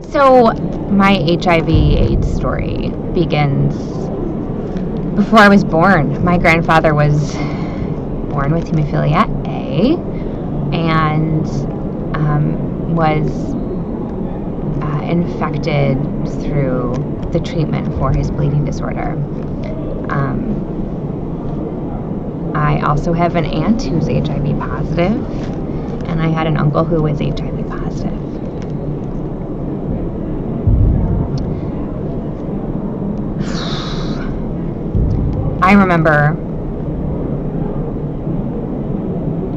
So my HIV/AIDS story begins before I was born. My grandfather was born with hemophilia A and was infected through the treatment for his bleeding disorder. I also have an aunt who's HIV positive, and I had an uncle who was HIV positive. I remember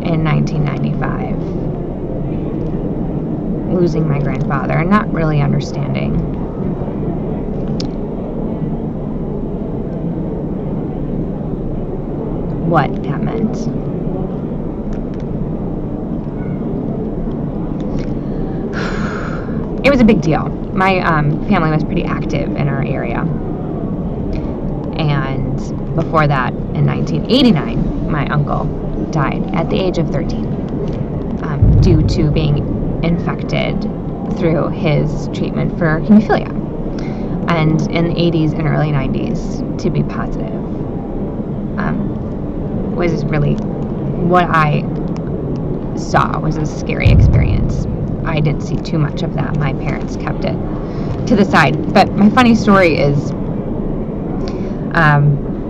in 1995 losing my grandfather and not really understanding what that meant. It was a big deal. My family was pretty active in our area. And before that, in 1989, my uncle died at the age of 13 due to being infected through his treatment for hemophilia. And in the 80s and early 90s, to be positive was really what I saw was a scary experience. I didn't see too much of that. My parents kept it to the side. But my funny story is,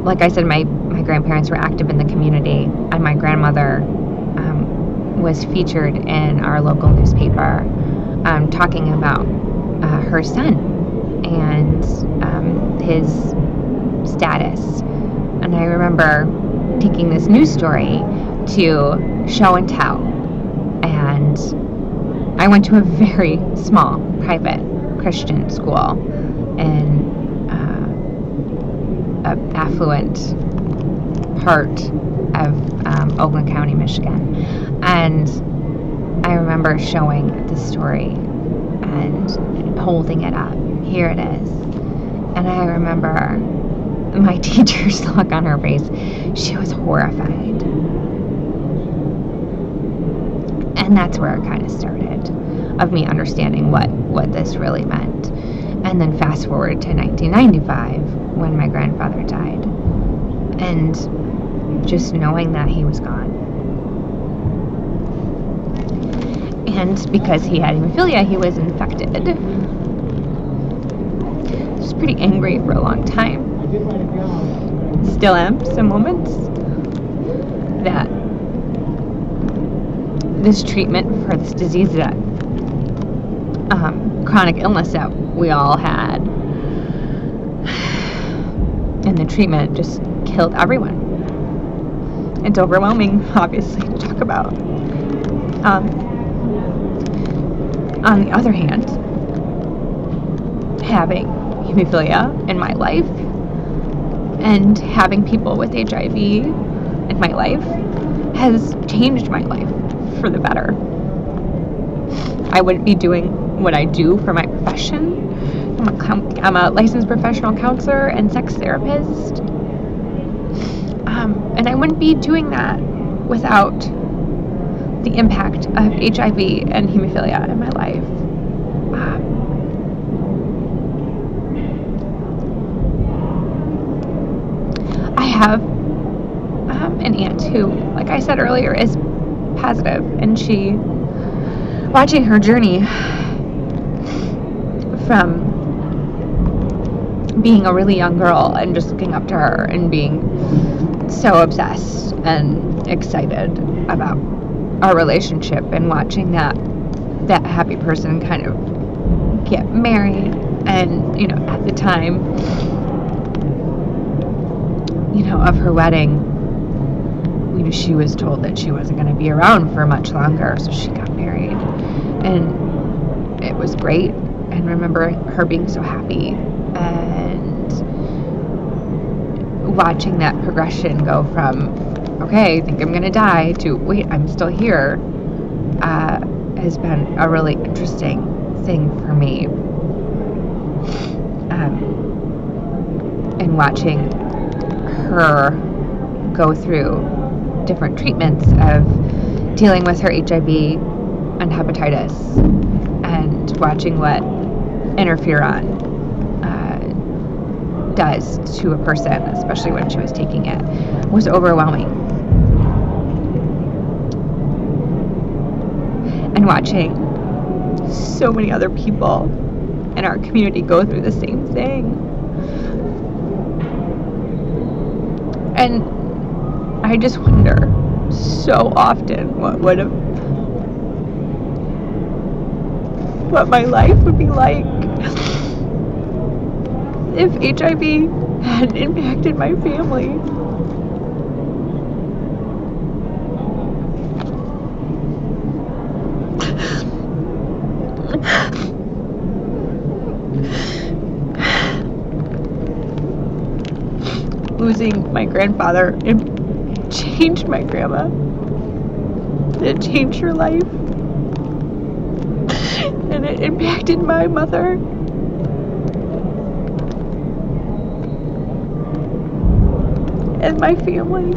like I said, my grandparents were active in the community, and my grandmother was featured in our local newspaper talking about her son and his status. And I remember taking this news story to show and tell. And I went to a very small private Christian school in an affluent part of Oakland County, Michigan. And I remember showing the story and holding it up. Here it is. And I remember my teacher's look on her face. She was horrified. And that's where it kind of started, of me understanding what this really meant. And then fast forward to 1995, when my grandfather died, and just knowing that he was gone. And because he had hemophilia, he was infected. I was pretty angry for a long time. Still am, some moments, that this treatment for this disease, that chronic illness that we all had, and the treatment just killed everyone. It's overwhelming, obviously, to talk about. On the other hand, having hemophilia in my life and having people with HIV in my life has changed my life for the better. I wouldn't be doing what I do for my profession. I'm a licensed professional counselor and sex therapist. And I wouldn't be doing that without the impact of HIV and hemophilia in my life. I have an aunt who, like I said earlier, is positive, and watching her journey from being a really young girl and just looking up to her and being so obsessed and excited about our relationship, and watching that happy person kind of get married. And at the time of her wedding, she was told that she wasn't going to be around for much longer, so she got married, and it was great. And remember her being so happy, and watching that progression go from, okay, I think I'm going to die, to, wait, I'm still here, has been a really interesting thing for me. And watching her go through different treatments of dealing with her HIV and hepatitis, and watching what interferon does to a person, especially when she was taking it, was overwhelming. And watching so many other people in our community go through the same thing. And I just wonder so often what my life would be like if HIV hadn't impacted my family. Losing my grandfather, it changed my grandma. It changed her life. And it impacted my mother. And my family.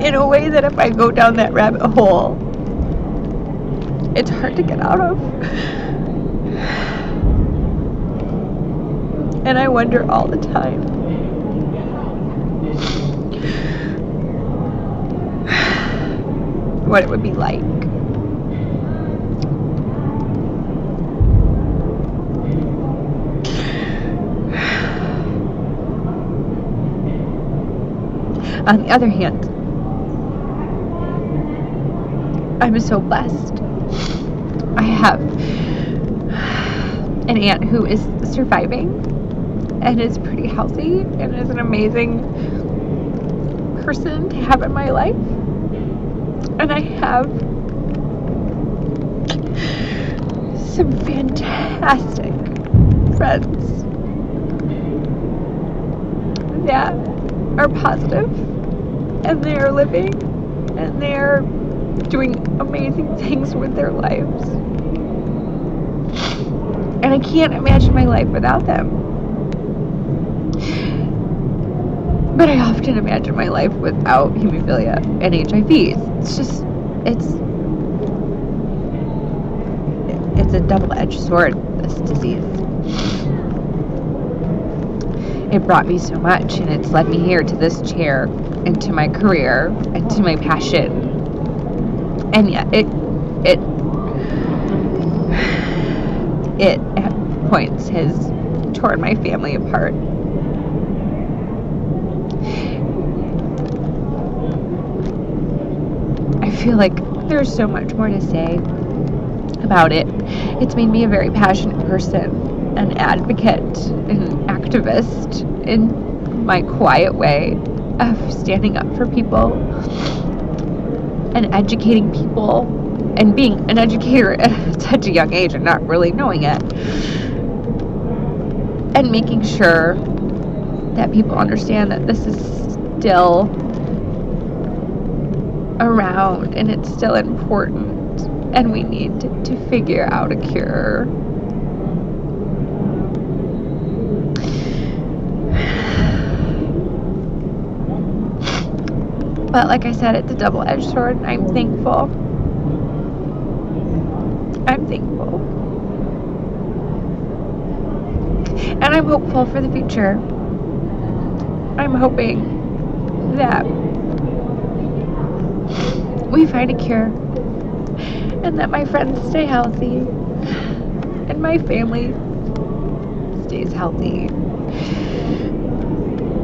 In a way that if I go down that rabbit hole, it's hard to get out of. And I wonder all the time what it would be like. On the other hand, I'm so blessed. I have an aunt who is surviving and is pretty healthy and is an amazing person to have in my life. And I have some fantastic friends that are positive, and they are living, and they are doing amazing things with their lives. And I can't imagine my life without them. But I often imagine my life without hemophilia and HIV. It's a double-edged sword, this disease. It brought me so much, and it's led me here to this chair, and to my career, and to my passion. And yet, it at points has torn my family apart. I feel like there's so much more to say about it. It's made me a very passionate person, an advocate, an activist in my quiet way of standing up for people and educating people and being an educator at such a young age and not really knowing it, and making sure that people understand that this is still around and it's still important and we need to figure out a cure. But like I said, it's a double-edged sword, and I'm thankful. I'm thankful. And I'm hopeful for the future. I'm hoping that we find a cure, and that my friends stay healthy, and my family stays healthy,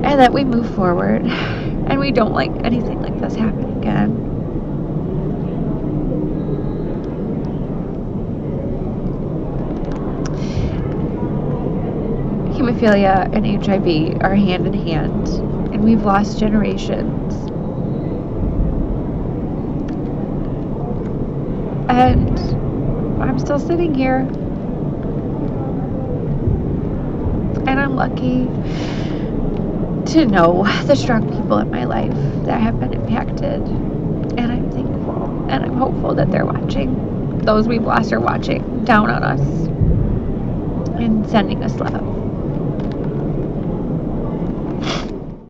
and that we move forward, and we don't like anything like this happen again. Hemophilia and HIV are hand in hand, and we've lost generations. And I'm still sitting here, and I'm lucky to know the strong people in my life that have been impacted, and I'm thankful, and I'm hopeful that they're watching. Those we've lost are watching down on us and sending us love.